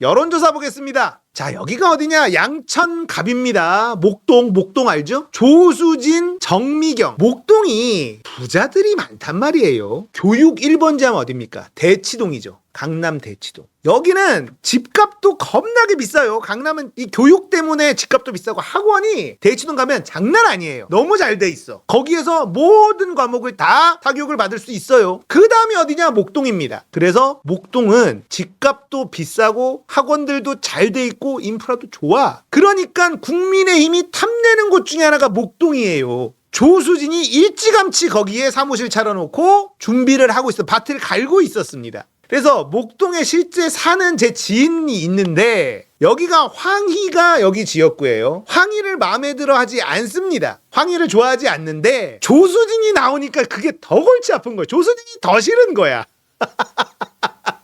여론조사 보겠습니다. 자, 여기가 어디냐? 양천갑입니다. 목동 알죠? 조수진, 정미경. 목동이 부자들이 많단 말이에요. 교육 1번지 하면 어딥니까? 대치동이죠. 강남 대치동. 여기는 집값도 겁나게 비싸요. 강남은 이 교육 때문에 집값도 비싸고 학원이 대치동 가면 장난 아니에요. 너무 잘 돼 있어. 거기에서 모든 과목을 다 사교육을 받을 수 있어요. 그 다음이 어디냐? 목동입니다. 그래서 목동은 집값도 비싸고 학원들도 잘 돼 있고 인프라도 좋아. 그러니까 국민의힘이 탐내는 곳 중에 하나가 목동이에요. 조수진이 일찌감치 거기에 사무실 차려놓고 준비를 하고 있어. 밭을 갈고 있었습니다. 그래서 목동에 실제 사는 제 지인이 있는데 여기가 황희가 여기 지역구예요. 황희를 마음에 들어 하지 않습니다. 황희를 좋아하지 않는데 조수진이 나오니까 그게 더 골치 아픈 거예요. 조수진이 더 싫은 거야.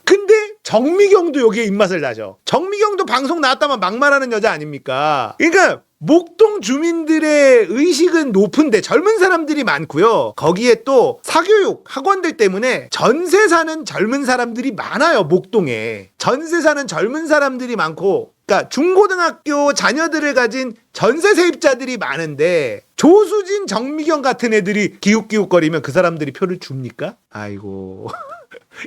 근데 정미경도 여기에 입맛을 다져. 정미경도 방송 나왔다만 막말하는 여자 아닙니까? 그러니까 목동 주민들의 의식은 높은데 젊은 사람들이 많고요. 거기에 또 사교육 학원들 때문에 전세 사는 젊은 사람들이 많아요. 목동에. 전세 사는 젊은 사람들이 많고, 그러니까 중고등학교 자녀들을 가진 전세 세입자들이 많은데 조수진, 정미경 같은 애들이 기웃기웃거리면 그 사람들이 표를 줍니까? 아이고...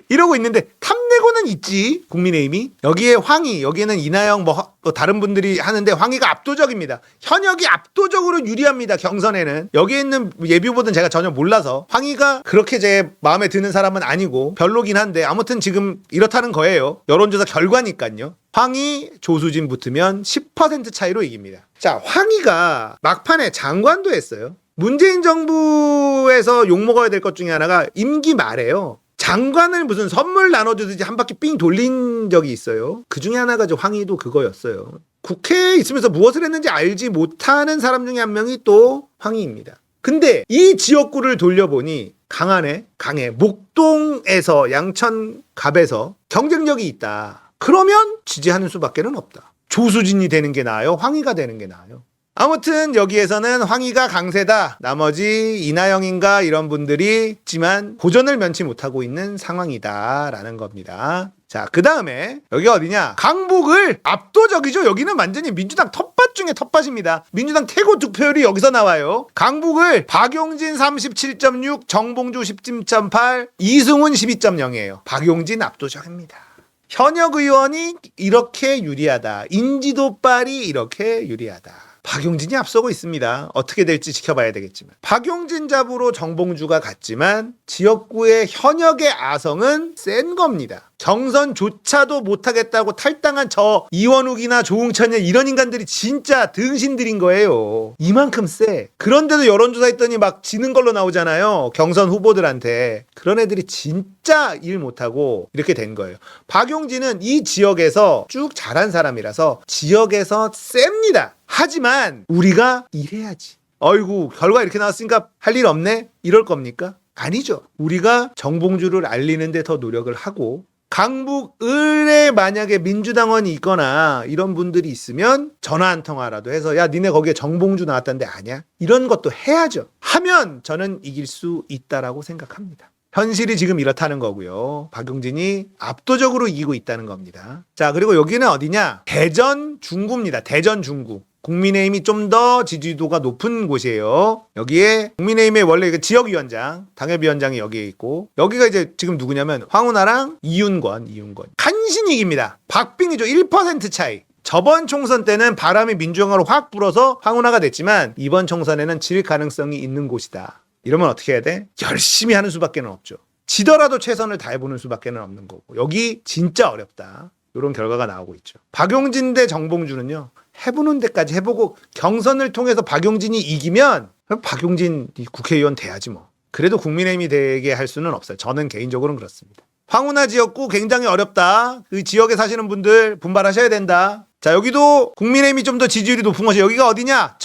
이러고 있는데 탐내고는 있지. 국민의힘이. 여기에 황희, 여기에는 이나영 또 다른 분들이 하는데 황희가 압도적입니다. 현역이 압도적으로 유리합니다. 경선에는. 여기에 있는 예비 후보들은 제가 전혀 몰라서 황희가 그렇게 제 마음에 드는 사람은 아니고 별로긴 한데 아무튼 지금 이렇다는 거예요. 여론조사 결과니까요. 황희, 조수진 붙으면 10% 차이로 이깁니다. 자, 황희가 막판에 장관도 했어요. 문재인 정부에서 욕먹어야 될 것 중에 하나가 임기 말에요. 장관을 무슨 선물 나눠주듯이 한 바퀴 삥 돌린 적이 있어요. 그 중에 하나가 황희도 그거였어요. 국회에 있으면서 무엇을 했는지 알지 못하는 사람 중에 한 명이 또 황희입니다. 근데 이 지역구를 돌려보니 강해. 목동에서 양천갑에서 경쟁력이 있다. 그러면 지지하는 수밖에는 없다. 조수진이 되는 게 나아요? 황희가 되는 게 나아요? 아무튼 여기에서는 황희가 강세다. 나머지 이나영인가 이런 분들이 있지만 고전을 면치 못하고 있는 상황이다라는 겁니다. 자, 그 다음에 여기가 어디냐? 강북을 압도적이죠. 여기는 완전히 민주당 텃밭 중에 텃밭입니다. 민주당 태고 득표율이 여기서 나와요. 강북을 박용진 37.6, 정봉주 10.8, 이승훈 12.0이에요. 박용진 압도적입니다. 현역 의원이 이렇게 유리하다. 인지도빨이 이렇게 유리하다. 박용진이 앞서고 있습니다. 어떻게 될지 지켜봐야 되겠지만. 박용진 잡으로 정봉주가 갔지만 지역구의 현역의 아성은 센 겁니다. 경선조차도 못하겠다고 탈당한 저 이원욱이나 조응천이 이런 인간들이 진짜 등신들인 거예요. 이만큼 세. 그런데도 여론조사 했더니 막 지는 걸로 나오잖아요. 경선 후보들한테. 그런 애들이 진짜 일 못하고 이렇게 된 거예요. 박용진은 이 지역에서 쭉 자란 사람이라서 지역에서 셉니다. 하지만 우리가 일해야지. 어이구, 결과 이렇게 나왔으니까 할 일 없네? 이럴 겁니까? 아니죠. 우리가 정봉주를 알리는 데 더 노력을 하고 강북을에 만약에 민주당원이 있거나 이런 분들이 있으면 전화 한 통화라도 해서 야, 니네 거기에 정봉주 나왔다는데 아냐? 이런 것도 해야죠. 하면 저는 이길 수 있다라고 생각합니다. 현실이 지금 이렇다는 거고요. 박용진이 압도적으로 이기고 있다는 겁니다. 자, 그리고 여기는 어디냐? 대전 중구입니다. 대전 중구. 국민의힘이 좀 더 지지도가 높은 곳이에요. 여기에 국민의힘의 원래 지역위원장, 당협위원장이 여기에 있고, 여기가 이제 지금 누구냐면 황운하랑 이윤권. 간신히 이깁니다. 박빙이죠. 1% 차이. 저번 총선 때는 바람이 민주당으로 확 불어서 황운하가 됐지만 이번 총선에는 질 가능성이 있는 곳이다. 이러면 어떻게 해야 돼? 열심히 하는 수밖에 없죠. 지더라도 최선을 다해보는 수밖에 없는 거고. 여기 진짜 어렵다. 이런 결과가 나오고 있죠. 박용진 대 정봉주는요. 해보는 데까지 해보고 경선을 통해서 박용진이 이기면 박용진 국회의원 돼야지 뭐. 그래도 국민의힘이 되게 할 수는 없어요. 저는 개인적으로는 그렇습니다. 황운하 지역구 굉장히 어렵다. 그 지역에 사시는 분들 분발하셔야 된다. 자, 여기도 국민의힘이 좀 더 지지율이 높은 것이 여기가 어디냐?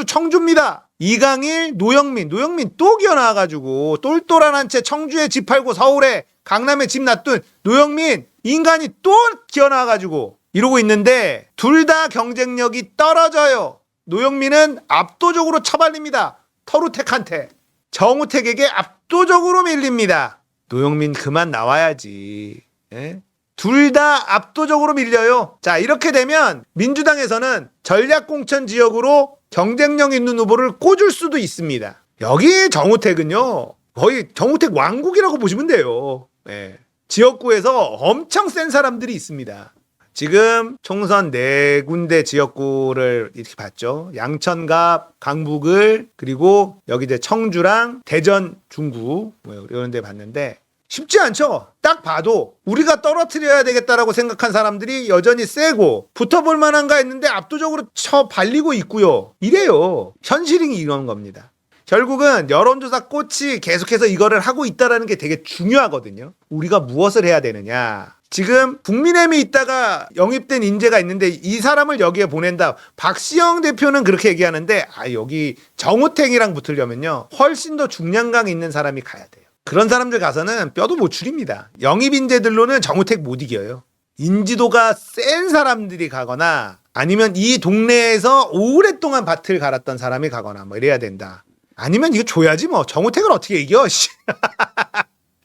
청주입니다. 이강일, 노영민 또 기어나와가지고 똘똘한 채 청주에 집 팔고 서울에 강남에 집 놔둔 노영민 인간이 또 기어나와가지고 이러고 있는데 둘 다 경쟁력이 떨어져요. 노영민은 압도적으로 처발립니다. 터루택한테. 정우택에게 압도적으로 밀립니다. 노영민 그만 나와야지. 예? 둘 다 압도적으로 밀려요. 자, 이렇게 되면 민주당에서는 전략공천 지역으로 경쟁력 있는 후보를 꽂을 수도 있습니다. 여기 정우택은요, 거의 정우택 왕국이라고 보시면 돼요. 네. 지역구에서 엄청 센 사람들이 있습니다. 지금 총선 4군데 지역구를 이렇게 봤죠. 양천갑, 강북을, 그리고 여기 이제 청주랑 대전, 중구 뭐 이런 데 봤는데 쉽지 않죠. 딱 봐도 우리가 떨어뜨려야 되겠다라고 생각한 사람들이 여전히 세고 붙어볼 만한가 했는데 압도적으로 발리고 있고요. 이래요. 현실이 이런 겁니다. 결국은 여론조사 꽃이 계속해서 이거를 하고 있다는 게 되게 중요하거든요. 우리가 무엇을 해야 되느냐. 지금 국민의힘에 있다가 영입된 인재가 있는데 이 사람을 여기에 보낸다. 박시영 대표는 그렇게 얘기하는데 여기 정우택이랑 붙으려면요. 훨씬 더 중량감 있는 사람이 가야 돼요. 그런 사람들 가서는 뼈도 못 추립니다. 영입 인재들로는 정우택 못 이겨요. 인지도가 센 사람들이 가거나 아니면 이 동네에서 오랫동안 밭을 갈았던 사람이 가거나 뭐 이래야 된다. 아니면 이거 줘야지 뭐. 정우택을 어떻게 이겨?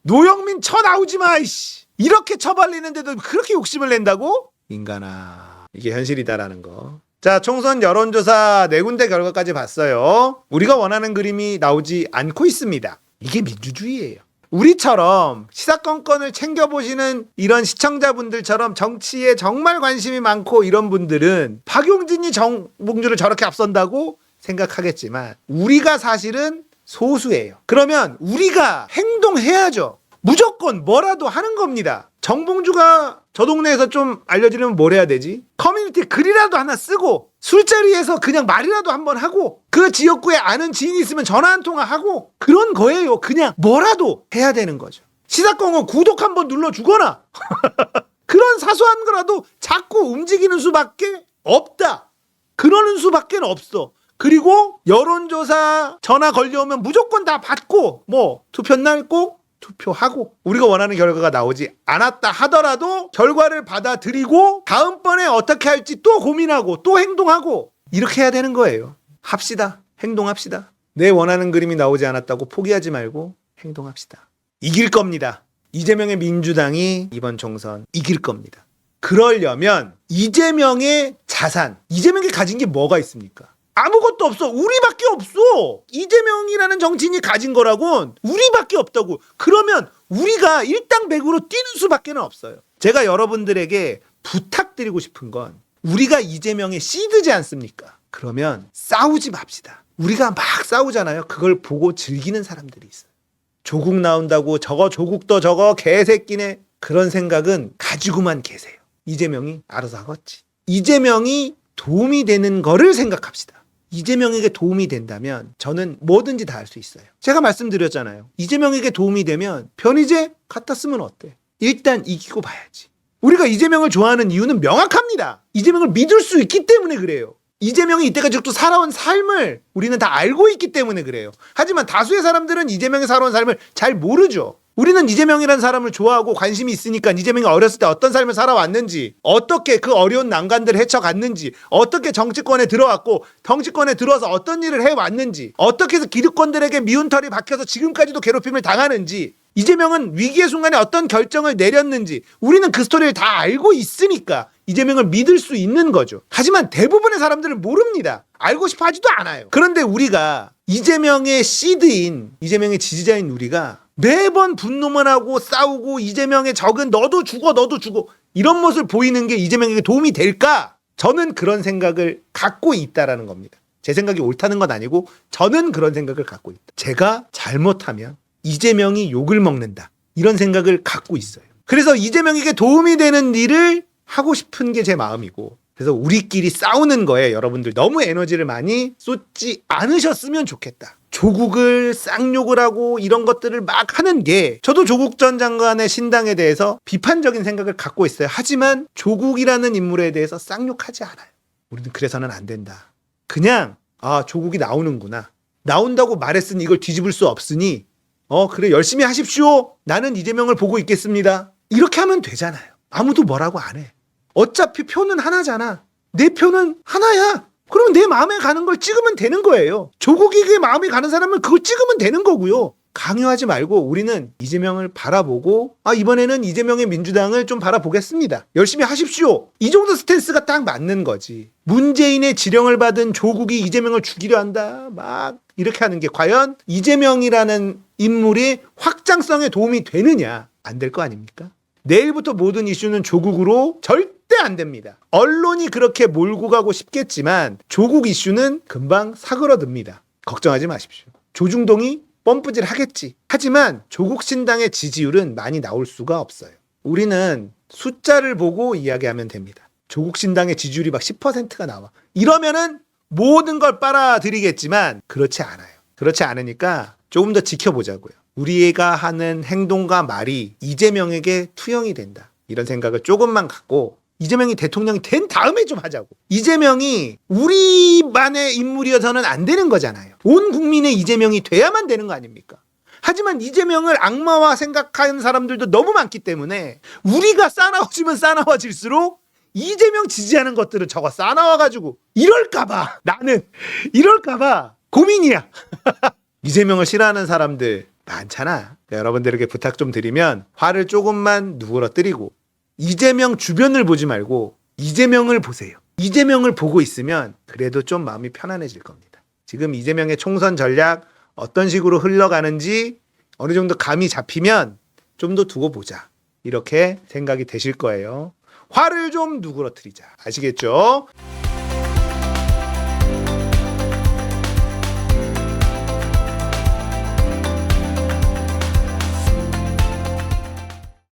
노영민 쳐 나오지 마. 이렇게 쳐발리는데도 그렇게 욕심을 낸다고? 인간아. 이게 현실이다라는 거. 자, 총선 여론조사 4군데 결과까지 봤어요. 우리가 원하는 그림이 나오지 않고 있습니다. 이게 민주주의예요. 우리처럼 시사건건을 챙겨보시는 이런 시청자분들처럼 정치에 정말 관심이 많고 이런 분들은 박용진이 정봉주를 저렇게 앞선다고 생각하겠지만 우리가 사실은 소수예요. 그러면 우리가 행동해야죠. 무조건 뭐라도 하는 겁니다. 정봉주가 저 동네에서 좀 알려지려면 뭘 해야 되지? 커뮤니티 글이라도 하나 쓰고 술자리에서 그냥 말이라도 한번 하고 그 지역구에 아는 지인이 있으면 전화 한 통화 하고 그런 거예요. 그냥 뭐라도 해야 되는 거죠. 시사건건 구독 한번 눌러주거나 그런 사소한 거라도 자꾸 움직이는 수밖에 없다. 그러는 수밖에 없어. 그리고 여론조사 전화 걸려오면 무조건 다 받고 뭐 투표날 꼭 투표하고 우리가 원하는 결과가 나오지 않았다 하더라도 결과를 받아들이고 다음번에 어떻게 할지 또 고민하고 또 행동하고 이렇게 해야 되는 거예요. 합시다. 행동합시다. 내 원하는 그림이 나오지 않았다고 포기하지 말고 행동합시다. 이길 겁니다. 이재명의 민주당이 이번 총선 이길 겁니다. 그러려면 이재명의 자산, 이재명이 가진 게 뭐가 있습니까? 아무것도 없어. 우리밖에 없어. 이재명이라는 정치인이 가진 거라곤 우리밖에 없다고. 그러면 우리가 일당백으로 뛰는 수밖에 없어요. 제가 여러분들에게 부탁드리고 싶은 건 우리가 이재명의 시드지 않습니까? 그러면 싸우지 맙시다. 우리가 막 싸우잖아요. 그걸 보고 즐기는 사람들이 있어요. 조국 나온다고 저거 조국도 저거 개새끼네. 그런 생각은 가지고만 계세요. 이재명이 알아서 하겠지. 이재명이 도움이 되는 거를 생각합시다. 이재명에게 도움이 된다면 저는 뭐든지 다 할 수 있어요. 제가 말씀드렸잖아요. 이재명에게 도움이 되면 변희재 갖다 쓰면 어때? 일단 이기고 봐야지. 우리가 이재명을 좋아하는 이유는 명확합니다. 이재명을 믿을 수 있기 때문에 그래요. 이재명이 이때까지 또 살아온 삶을 우리는 다 알고 있기 때문에 그래요. 하지만 다수의 사람들은 이재명이 살아온 삶을 잘 모르죠. 우리는 이재명이라는 사람을 좋아하고 관심이 있으니까 이재명이 어렸을 때 어떤 삶을 살아왔는지, 어떻게 그 어려운 난관들을 헤쳐갔는지, 어떻게 정치권에 들어왔고 정치권에 들어와서 어떤 일을 해왔는지, 어떻게 해서 기득권들에게 미운 털이 박혀서 지금까지도 괴롭힘을 당하는지, 이재명은 위기의 순간에 어떤 결정을 내렸는지 우리는 그 스토리를 다 알고 있으니까 이재명을 믿을 수 있는 거죠. 하지만 대부분의 사람들은 모릅니다. 알고 싶어 하지도 않아요. 그런데 우리가 이재명의 시드인, 이재명의 지지자인 우리가 매번 분노만 하고 싸우고 이재명의 적은 너도 죽어 이런 모습을 보이는 게 이재명에게 도움이 될까? 저는 그런 생각을 갖고 있다라는 겁니다. 제 생각이 옳다는 건 아니고 저는 그런 생각을 갖고 있다. 제가 잘못하면 이재명이 욕을 먹는다. 이런 생각을 갖고 있어요. 그래서 이재명에게 도움이 되는 일을 하고 싶은 게 제 마음이고 그래서 우리끼리 싸우는 거에 여러분들 너무 에너지를 많이 쏟지 않으셨으면 좋겠다. 조국을 쌍욕을 하고 이런 것들을 막 하는 게 저도 조국 전 장관의 신당에 대해서 비판적인 생각을 갖고 있어요. 하지만 조국이라는 인물에 대해서 쌍욕하지 않아요. 우리는 그래서는 안 된다. 그냥 조국이 나오는구나. 나온다고 말했으니 이걸 뒤집을 수 없으니 그래 열심히 하십시오. 나는 이재명을 보고 있겠습니다. 이렇게 하면 되잖아요. 아무도 뭐라고 안 해. 어차피 표는 하나잖아. 내 표는 하나야. 그러면 내 마음에 가는 걸 찍으면 되는 거예요. 조국에게 마음에 가는 사람은 그걸 찍으면 되는 거고요. 강요하지 말고 우리는 이재명을 바라보고 이번에는 이재명의 민주당을 좀 바라보겠습니다. 열심히 하십시오. 이 정도 스탠스가 딱 맞는 거지. 문재인의 지령을 받은 조국이 이재명을 죽이려 한다. 막 이렇게 하는 게 과연 이재명이라는 인물이 확장성에 도움이 되느냐? 안 될 거 아닙니까? 내일부터 모든 이슈는 조국으로 절대 안 됩니다. 언론이 그렇게 몰고 가고 싶겠지만 조국 이슈는 금방 사그러듭니다. 걱정하지 마십시오. 조중동이 펌프질 하겠지. 하지만 조국 신당의 지지율은 많이 나올 수가 없어요. 우리는 숫자를 보고 이야기하면 됩니다. 조국 신당의 지지율이 막 10%가 나와. 이러면은 모든 걸 빨아들이겠지만 그렇지 않아요. 그렇지 않으니까 조금 더 지켜보자고요. 우리가 하는 행동과 말이 이재명에게 투영이 된다. 이런 생각을 조금만 갖고 이재명이 대통령이 된 다음에 좀 하자고. 이재명이 우리만의 인물이어서는 안 되는 거잖아요. 온 국민의 이재명이 돼야만 되는 거 아닙니까? 하지만 이재명을 악마화 생각하는 사람들도 너무 많기 때문에 우리가 싸나워지면 싸나워질수록 이재명 지지하는 것들을 저거 싸나워가지고 이럴까봐 나는 이럴까봐 고민이야. 이재명을 싫어하는 사람들 많잖아. 여러분들에게 부탁 좀 드리면 화를 조금만 누그러뜨리고 이재명 주변을 보지 말고 이재명을 보세요. 이재명을 보고 있으면 그래도 좀 마음이 편안해질 겁니다. 지금 이재명의 총선 전략 어떤 식으로 흘러가는지 어느 정도 감이 잡히면 좀 더 두고 보자. 이렇게 생각이 되실 거예요. 화를 좀 누그러뜨리자. 아시겠죠?